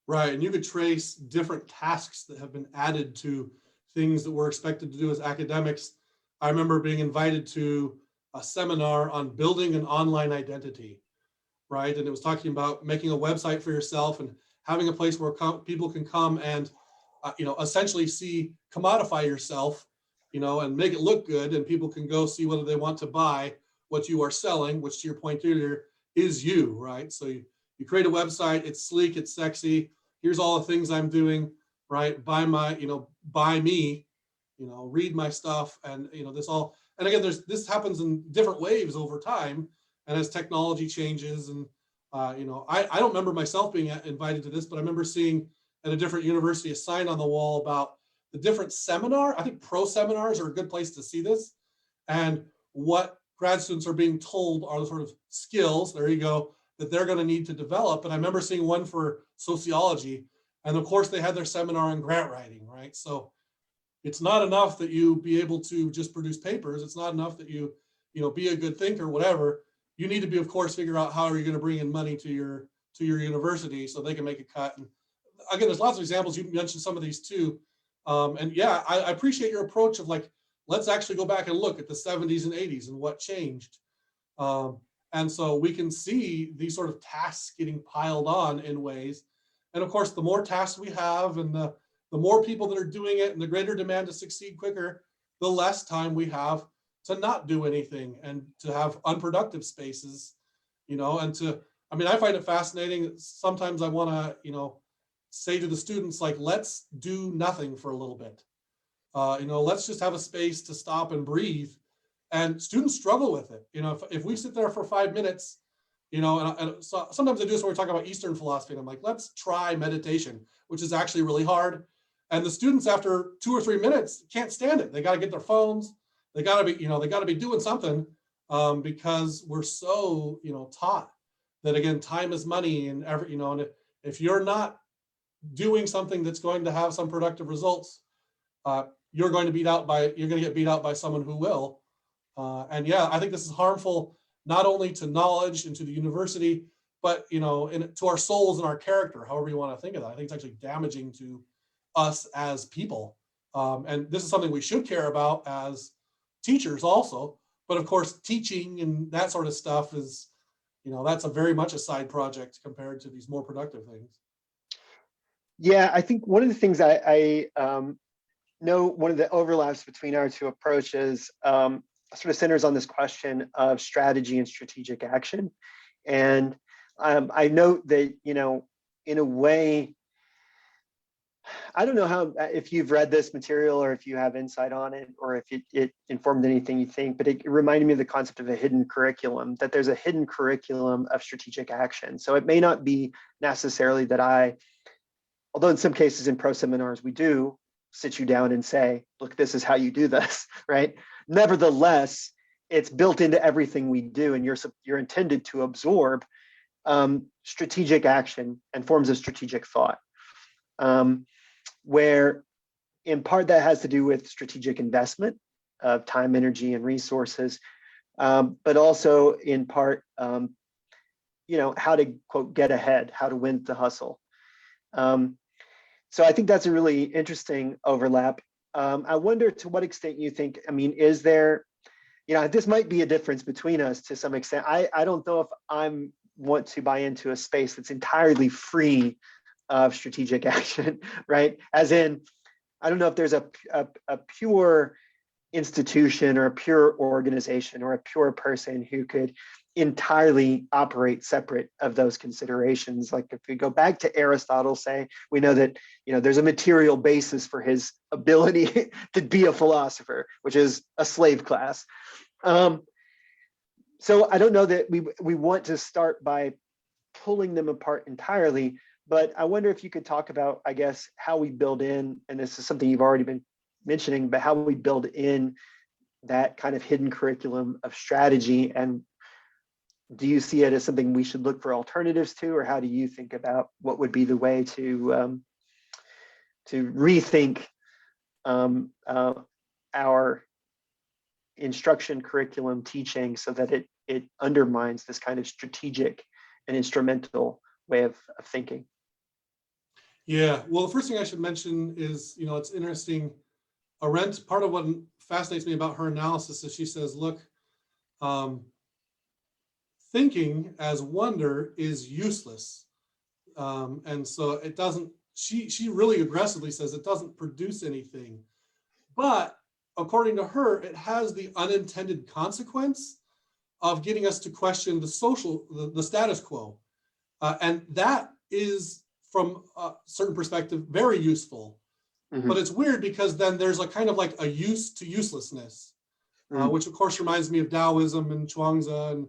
Right, and you could trace different tasks that have been added to things that we're expected to do as academics. I remember being invited to a seminar on building an online identity, right? And it was talking about making a website for yourself and having a place where people can come and, essentially commodify yourself, and make it look good, and people can go see whether they want to buy what you are selling, which to your point earlier is you, right? So you create a website, it's sleek, it's sexy. Here's all the things I'm doing, right? Buy me, read my stuff, and this all. And again, this happens in different waves over time, and as technology changes, and I don't remember myself being invited to this, but I remember seeing at a different university a sign on the wall about the different seminar. I think pro seminars are a good place to see this, and what grad students are being told are the sort of skills. There you go, that they're going to need to develop. And I remember seeing one for sociology, and of course they had their seminar on grant writing, right? So it's not enough that you be able to just produce papers. It's not enough that you be a good thinker, whatever. You need to be, of course, figure out how are you going to bring in money to your university so they can make a cut. And again, there's lots of examples. You mentioned some of these too. And yeah, I appreciate your approach of like, let's actually go back and look at the 70s and 80s and what changed. And so we can see these sort of tasks getting piled on in ways. And of course, the more tasks we have and the more people that are doing it and the greater demand to succeed quicker, the less time we have to not do anything and to have unproductive spaces, and I find it fascinating. Sometimes I want to, say to the students, like, let's do nothing for a little bit. Let's just have a space to stop and breathe. And students struggle with it. If we sit there for 5 minutes, and so sometimes I do this when we're talking about Eastern philosophy, and I'm like, let's try meditation, which is actually really hard. And the students, after 2 or 3 minutes, can't stand it. They got to get their phones. They got to be doing something, because we're so, taught that, again, time is money, and and if you're not doing something that's going to have some productive results, you're going to get beat out by someone who will. And yeah, I think this is harmful not only to knowledge and to the university, but to our souls and our character, however you want to think of that. I think it's actually damaging to us as people. And this is something we should care about as teachers also. But of course, teaching and that sort of stuff is, that's a very much a side project compared to these more productive things. Yeah, I think one of the things I know, one of the overlaps between our two approaches sort of centers on this question of strategy and strategic action. And I note that, in a way, I don't know how, if you've read this material or if you have insight on it, or if it informed anything you think, but it reminded me of the concept of a hidden curriculum, that there's a hidden curriculum of strategic action. So it may not be necessarily that although in some cases in pro seminars, we do sit you down and say, look, this is how you do this, right? Nevertheless, it's built into everything we do, and you're intended to absorb strategic action and forms of strategic thought, where in part that has to do with strategic investment of time, energy, and resources, but also in part, how to, quote, get ahead, how to win the hustle. So I think that's a really interesting overlap. I wonder to what extent you think, is there, this might be a difference between us to some extent. I don't know if I want to buy into a space that's entirely free of strategic action, right? As in, I don't know if there's a pure institution or a pure organization or a pure person who could entirely operate separate of those considerations. Like if we go back to Aristotle, say, we know that there's a material basis for his ability to be a philosopher, which is a slave class. So I don't know that we want to start by pulling them apart entirely. But I wonder if you could talk about, I guess, how we build in, and this is something you've already been mentioning, but how we build in that kind of hidden curriculum of strategy. And do you see it as something we should look for alternatives to, or how do you think about what would be the way to rethink our instruction curriculum teaching so that it undermines this kind of strategic and instrumental way of thinking? Yeah, well, the first thing I should mention is, it's interesting. Arendt, part of what fascinates me about her analysis is she says, look, thinking as wonder is useless. And so it doesn't, she really aggressively says it doesn't produce anything. But according to her, it has the unintended consequence of getting us to question the status quo. And that is, from a certain perspective, very useful. Mm-hmm. But it's weird because then there's a kind of like a use to uselessness, which of course reminds me of Taoism and Chuangzi, and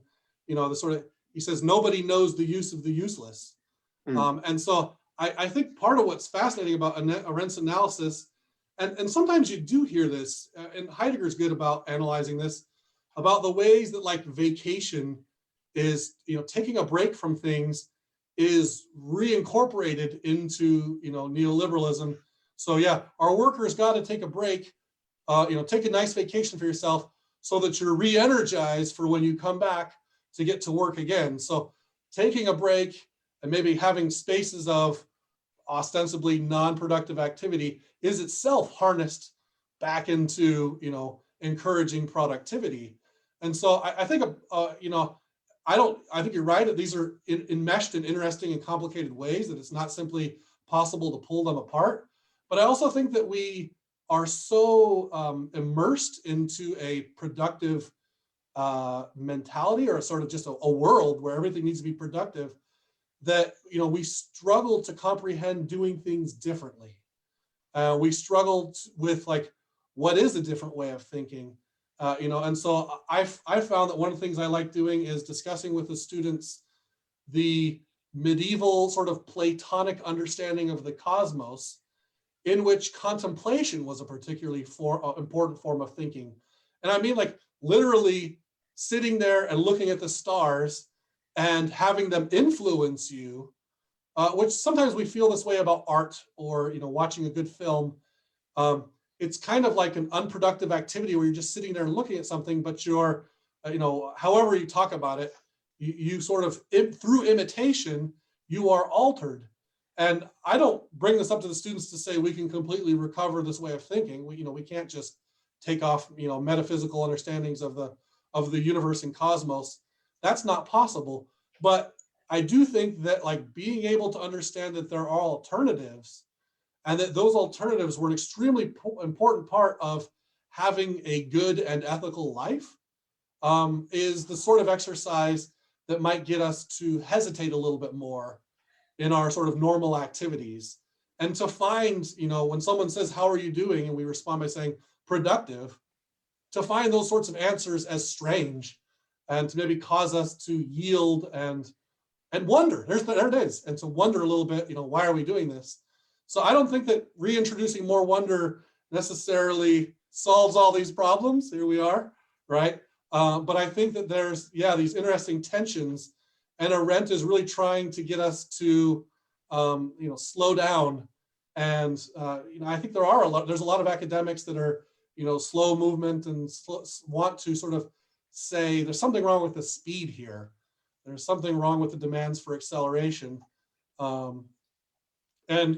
the sort of, he says nobody knows the use of the useless. And so I think part of what's fascinating about Arendt's analysis, and sometimes you do hear this, and Heidegger's good about analyzing this, about the ways that like vacation is, taking a break from things is reincorporated into, neoliberalism. So yeah, our workers got to take a break, take a nice vacation for yourself so that you're re-energized for when you come back to get to work again. So taking a break and maybe having spaces of ostensibly non-productive activity is itself harnessed back into, encouraging productivity. And so I think, I think you're right that these are enmeshed in interesting and complicated ways, that it's not simply possible to pull them apart. But I also think that we are so immersed into a productive mentality, or sort of just a world where everything needs to be productive, that we struggle to comprehend doing things differently. We struggled with like, what is a different way of thinking? And so I found that one of the things I like doing is discussing with the students the medieval sort of Platonic understanding of the cosmos, in which contemplation was a particularly important form of thinking. And I mean like literally sitting there and looking at the stars and having them influence you, which sometimes we feel this way about art or watching a good film. It's kind of like an unproductive activity where you're just sitting there and looking at something, but you're, however you talk about it, you sort of, through imitation, you are altered. And I don't bring this up to the students to say we can completely recover this way of thinking. We can't just take off, metaphysical understandings of the universe and cosmos. That's not possible. But I do think that like being able to understand that there are alternatives, and that those alternatives were an extremely important part of having a good and ethical life, is the sort of exercise that might get us to hesitate a little bit more in our sort of normal activities. And to find, when someone says, how are you doing? And we respond by saying, productive, to find those sorts of answers as strange, and to maybe cause us to yield and wonder. There it is. And to wonder a little bit, why are we doing this? So I don't think that reintroducing more wonder necessarily solves all these problems. Here we are, right? But I think that there's, these interesting tensions, and Arendt is really trying to get us to, slow down. And, I think there's a lot of academics that are, slow movement and want to sort of say there's something wrong with the speed here. There's something wrong with the demands for acceleration. And,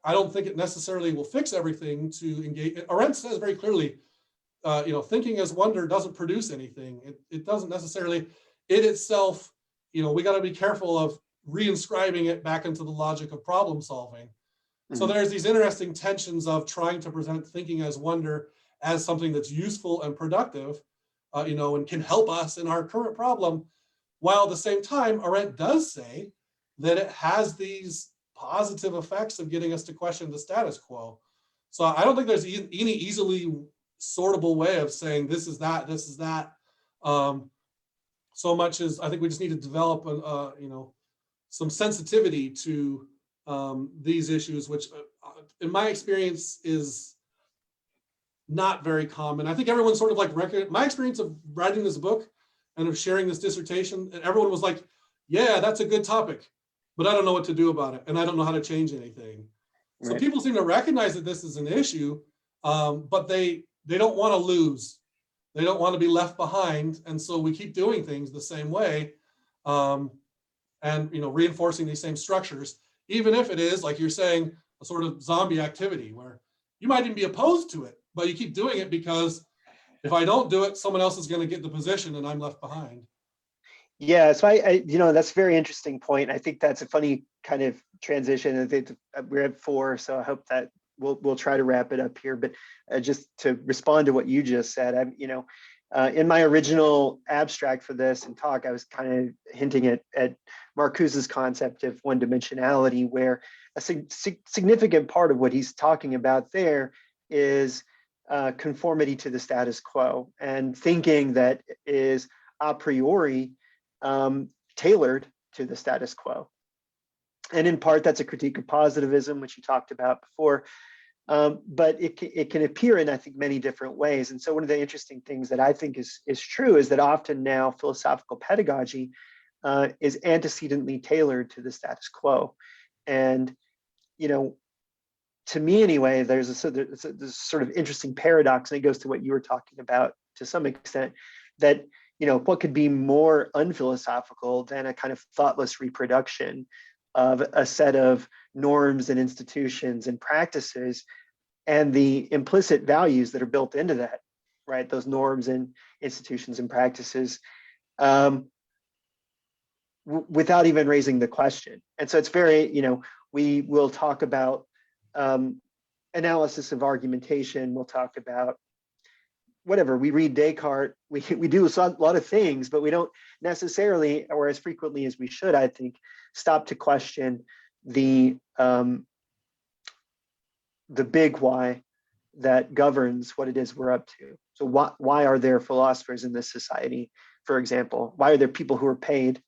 I don't think it necessarily will fix everything to engage. Arendt says very clearly, thinking as wonder doesn't produce anything. It doesn't necessarily, it itself, we got to be careful of reinscribing it back into the logic of problem solving. Mm-hmm. So there's these interesting tensions of trying to present thinking as wonder as something that's useful and productive, and can help us in our current problem, while at the same time, Arendt does say that it has these positive effects of getting us to question the status quo. So I don't think there's any easily sortable way of saying this is that, this is that. So much as I think we just need to develop, some sensitivity to these issues, which in my experience is not very common. I think everyone sort of like my experience of writing this book and of sharing this dissertation, and everyone was like, yeah, that's a good topic, but I don't know what to do about it, and I don't know how to change anything. So people seem to recognize that this is an issue, but they don't want to lose. They don't want to be left behind, and so we keep doing things the same way, and reinforcing these same structures, even if it is, like you're saying, a sort of zombie activity where you might even be opposed to it, but you keep doing it because if I don't do it, someone else is going to get the position and I'm left behind. Yeah, so I that's a very interesting point. I think that's a funny kind of transition. I think we're at 4, so I hope that we'll try to wrap it up here. But just to respond to what you just said, in my original abstract for this and talk, I was kind of hinting at Marcuse's concept of one-dimensionality, where a significant part of what he's talking about there is conformity to the status quo, and thinking that is a priori tailored to the status quo. And in part, that's a critique of positivism, which you talked about before. But it can appear in, I think, many different ways. And so one of the interesting things that I think is true is that often now philosophical pedagogy is antecedently tailored to the status quo. And, to me anyway, there's a sort of interesting paradox, and it goes to what you were talking about to some extent, that what could be more unphilosophical than a kind of thoughtless reproduction of a set of norms and institutions and practices and the implicit values that are built into that, right? Those norms and institutions and practices, without even raising the question. And so it's very, we will talk about analysis of argumentation. We'll talk about whatever, we read Descartes, we do a lot of things, but we don't necessarily, or as frequently as we should, I think, stop to question the big why that governs what it is we're up to. So why are there philosophers in this society, for example? Why are there people who are paid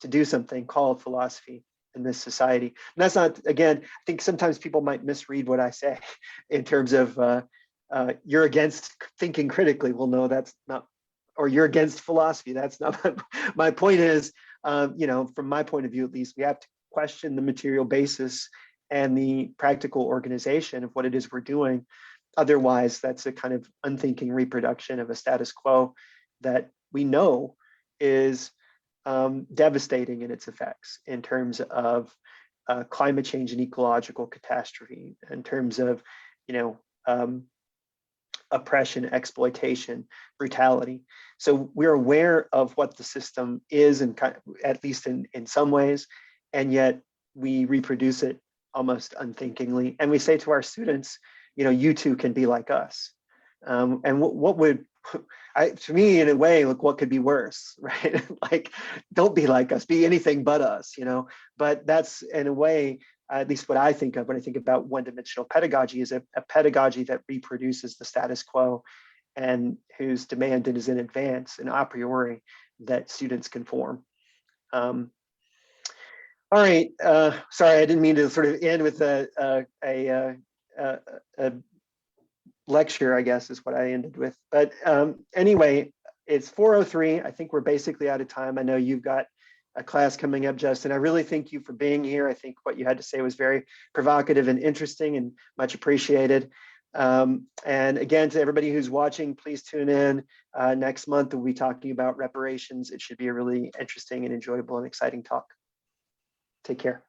to do something called philosophy in this society? And that's not, again, I think sometimes people might misread what I say in terms of you're against thinking critically. Well, no, that's not, or you're against philosophy. That's not my point is, from my point of view, at least, we have to question the material basis and the practical organization of what it is we're doing. Otherwise, that's a kind of unthinking reproduction of a status quo that we know is devastating in its effects in terms of climate change and ecological catastrophe, in terms of, oppression, exploitation, brutality. So we're aware of what the system is, and at least in some ways, and yet we reproduce it almost unthinkingly. And we say to our students, you too can be like us. And what would, to me, in a way, look, what could be worse, right? Like, don't be like us, be anything but us, But that's, in a way, at least what I think of when I think about one-dimensional pedagogy, is a pedagogy that reproduces the status quo and whose demand is in advance and a priori that students conform. All right, sorry, I didn't mean to sort of end with a lecture, I guess is what I ended with. But anyway, it's 4:03. I think we're basically out of time. I know you've got a class coming up, Justin. I really thank you for being here. I think what you had to say was very provocative and interesting and much appreciated. And again, to everybody who's watching, please tune in. Next month, we'll be talking about reparations. It should be a really interesting and enjoyable and exciting talk. Take care.